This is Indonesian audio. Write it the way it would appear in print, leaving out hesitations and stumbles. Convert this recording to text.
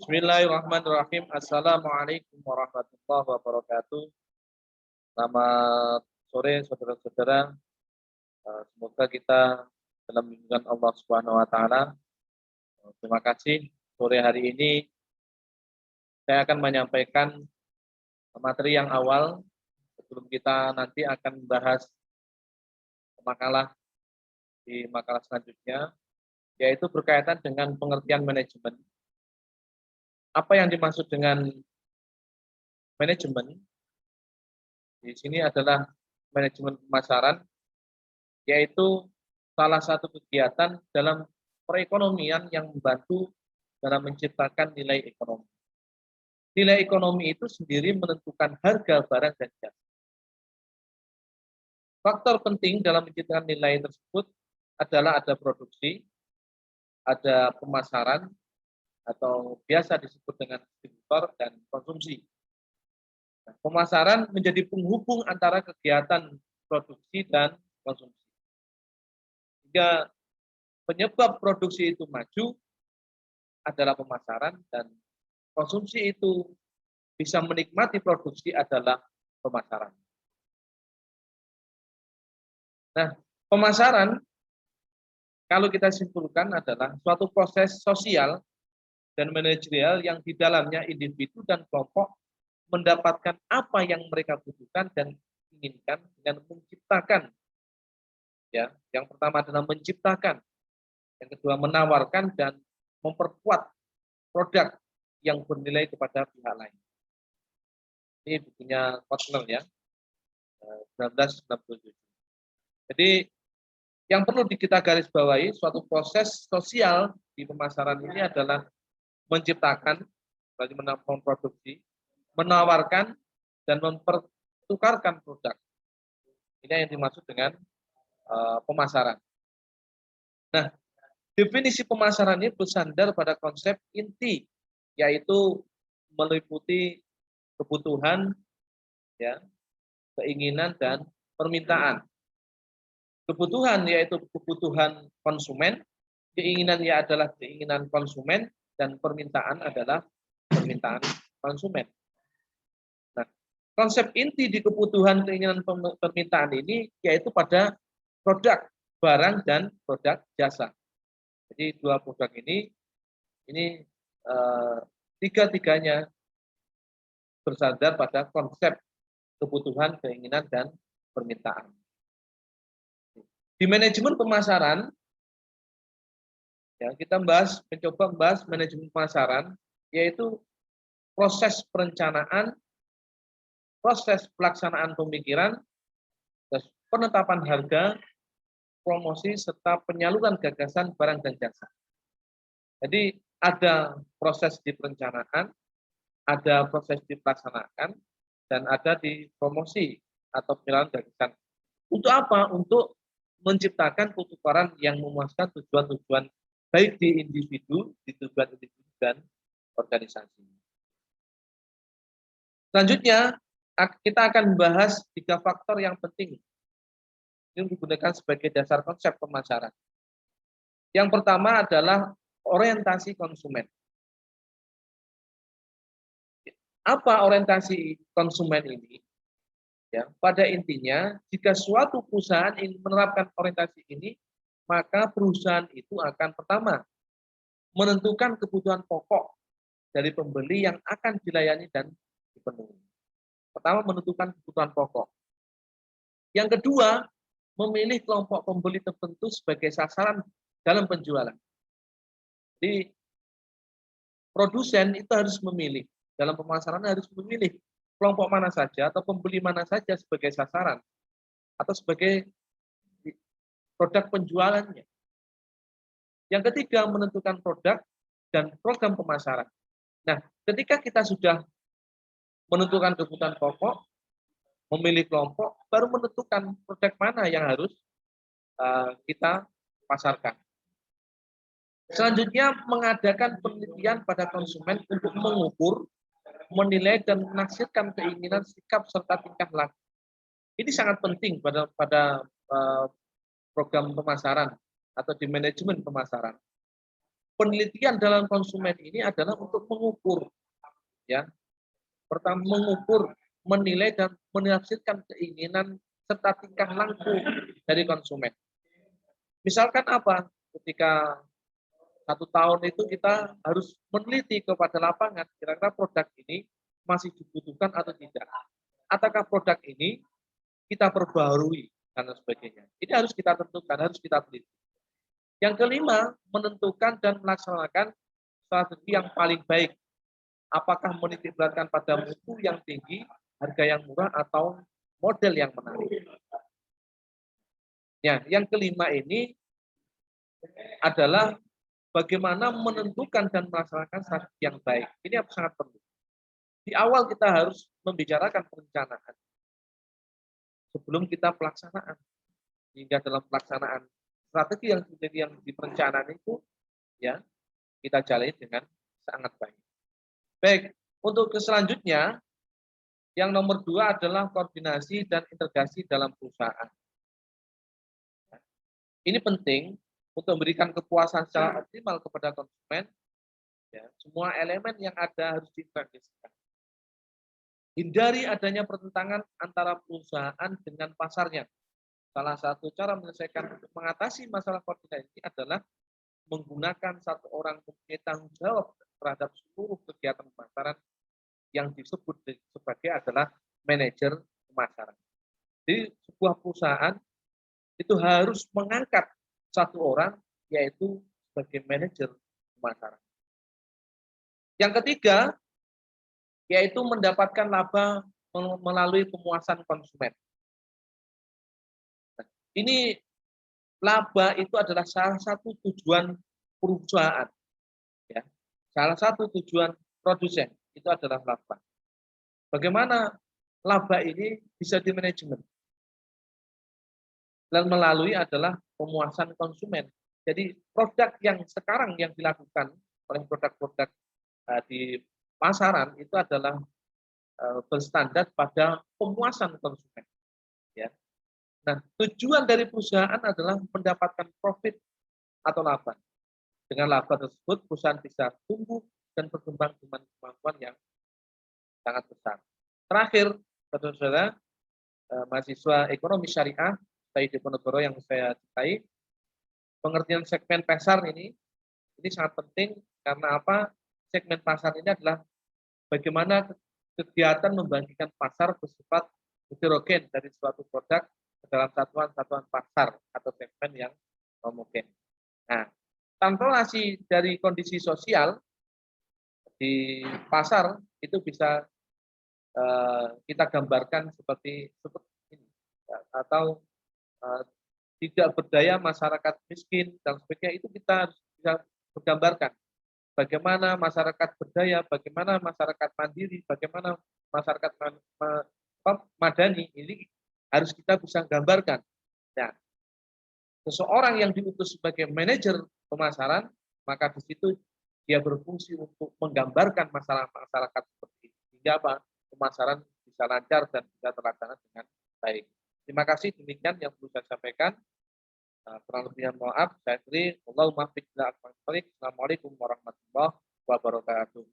Bismillahirrahmanirrahim. Assalamualaikum warahmatullahi wabarakatuh. Selamat sore saudara-saudara. Semoga kita dalam lindungan Allah Subhanahu wa taala. Terima kasih. Sore hari ini saya akan menyampaikan materi yang awal sebelum kita nanti akan membahas makalah di makalah selanjutnya, yaitu berkaitan dengan pengertian manajemen. Apa yang dimaksud dengan manajemen? Di sini adalah manajemen pemasaran, yaitu salah satu kegiatan dalam perekonomian yang membantu dalam menciptakan nilai ekonomi. Nilai ekonomi itu sendiri menentukan harga barang dan jasa. Faktor penting dalam menciptakan nilai tersebut adalah ada produksi, ada pemasaran, atau biasa disebut dengan distributor dan konsumsi. Nah, pemasaran menjadi penghubung antara kegiatan produksi dan konsumsi. Jika penyebab produksi itu maju adalah pemasaran dan konsumsi itu bisa menikmati produksi adalah pemasaran. Nah, pemasaran kalau kita simpulkan adalah suatu proses sosial dan manajerial yang di dalamnya individu dan kelompok mendapatkan apa yang mereka butuhkan dan inginkan dengan menciptakan. Ya, yang pertama adalah menciptakan, yang kedua menawarkan dan memperkuat produk yang bernilai kepada pihak lain. Ini bukunya Kotler ya, 1997. Jadi yang perlu kita garis bawahi, suatu proses sosial di pemasaran ini adalah menciptakan, berarti memproduksi, menawarkan, dan mempertukarkan produk. Ini yang dimaksud dengan pemasaran. Nah, definisi pemasaran ini bersandar pada konsep inti, yaitu meliputi kebutuhan, ya, keinginan, dan permintaan. Kebutuhan yaitu kebutuhan konsumen, keinginan ya adalah keinginan konsumen, dan permintaan adalah permintaan konsumen. Nah, konsep inti di kebutuhan, keinginan, permintaan ini yaitu pada produk, barang, dan produk jasa. Jadi dua produk ini tiga-tiganya bersandar pada konsep kebutuhan, keinginan, dan permintaan. Di manajemen pemasaran, ya, kita mencoba membahas manajemen pemasaran, yaitu proses perencanaan, proses pelaksanaan pemikiran, penetapan harga, promosi, serta penyaluran gagasan barang dan jasa. Jadi ada proses di perencanaan, ada proses di pelaksanaan, dan ada di promosi atau penyaluran gagasan. Untuk apa? Untuk menciptakan pertukaran yang memuaskan tujuan-tujuan baik di individu, di tujuan individu dan organisasi. Selanjutnya, kita akan membahas 3 faktor yang penting yang digunakan sebagai dasar konsep pemasaran. Yang pertama adalah orientasi konsumen. Apa orientasi konsumen ini? Ya, pada intinya, jika suatu perusahaan ingin menerapkan orientasi ini, maka perusahaan itu akan pertama menentukan kebutuhan pokok dari pembeli yang akan dilayani dan dipenuhi. Pertama, menentukan kebutuhan pokok. Yang kedua, memilih kelompok pembeli tertentu sebagai sasaran dalam penjualan. Jadi, produsen itu harus memilih, dalam pemasaran harus memilih kelompok mana saja atau pembeli mana saja sebagai sasaran atau sebagai produk penjualannya. Yang ketiga, menentukan produk dan program pemasaran. Nah, ketika kita sudah menentukan kebutuhan pokok, memilih kelompok, baru menentukan produk mana yang harus kita pasarkan. Selanjutnya, mengadakan penelitian pada konsumen untuk mengukur, menilai, dan menaksirkan keinginan, sikap, serta tingkah laku. Ini sangat penting pada program pemasaran atau di manajemen pemasaran. penelitian dalam konsumen ini adalah untuk mengukur, ya, pertama mengukur, menilai dan menafsirkan keinginan serta tingkah laku dari konsumen. Misalkan apa? Ketika 1 tahun itu kita harus meneliti kepada lapangan, kira-kira produk ini masih dibutuhkan atau tidak. Ataukah produk ini kita perbaharui dan sebagainya. Ini harus kita tentukan, harus kita teliti. Yang kelima, menentukan dan melaksanakan strategi yang paling baik. Apakah menitik beratkan pada mutu yang tinggi, harga yang murah, atau model yang menarik. Ya, yang kelima ini adalah bagaimana menentukan dan melaksanakan strategi yang baik. Ini sangat penting. Di awal kita harus membicarakan perencanaan sebelum kita pelaksanaan. Hingga dalam pelaksanaan strategi yang di perencanaan itu, ya, kita jalani dengan sangat baik. Baik, untuk selanjutnya, yang nomor 2 adalah koordinasi dan integrasi dalam perusahaan. Ini penting untuk memberikan kepuasan secara optimal kepada konsumen. Ya, semua elemen yang ada harus diintegrasikan. Hindari adanya pertentangan antara perusahaan dengan pasarnya. Salah satu cara menyelesaikan untuk mengatasi masalah koordinasi adalah menggunakan satu orang mempunyai tanggung jawab terhadap seluruh kegiatan pemasaran yang disebut sebagai adalah manajer pemasaran. Jadi sebuah perusahaan itu harus mengangkat satu orang, yaitu sebagai manajer pemasaran. Yang ketiga, yaitu mendapatkan laba melalui pemuasan konsumen. Ini laba itu adalah salah satu tujuan perusahaan. Ya. Salah satu tujuan produsen itu adalah laba. Bagaimana laba ini bisa dimanajemen? Dan melalui adalah pemuasan konsumen. Jadi produk yang sekarang yang dilakukan oleh produk-produk di pasaran itu adalah berstandar pada pemuasan konsumen. Ya. Nah, tujuan dari perusahaan adalah mendapatkan profit atau laba. Dengan laba tersebut, perusahaan bisa tumbuh dan berkembang dengan kemampuan yang sangat besar. Terakhir, saudara-saudara, mahasiswa ekonomi syariah, Said Diponegoro yang saya cintai, pengertian segmen pasar ini sangat penting karena apa? Segmen pasar ini adalah bagaimana kegiatan membagikan pasar bersifat heterogen dari suatu produk ke dalam satuan-satuan pasar atau segmen yang homogen. Nah, transformasi dari kondisi sosial di pasar itu bisa kita gambarkan seperti ini, atau tidak berdaya masyarakat miskin dan sebagainya, itu kita bisa menggambarkan bagaimana masyarakat berdaya, bagaimana masyarakat mandiri, bagaimana masyarakat madani, ini harus kita bisa gambarkan. Nah, seseorang yang diutus sebagai manajer pemasaran, maka di situ dia berfungsi untuk menggambarkan masalah masyarakat seperti ini, sehingga apa? Pemasaran bisa lancar dan bisa terlaksana dengan baik. Terima kasih, demikian yang perlu saya sampaikan. Kurang lebihnya maaf, saya akhiri. Assalamualaikum warahmatullahi wabarakatuh.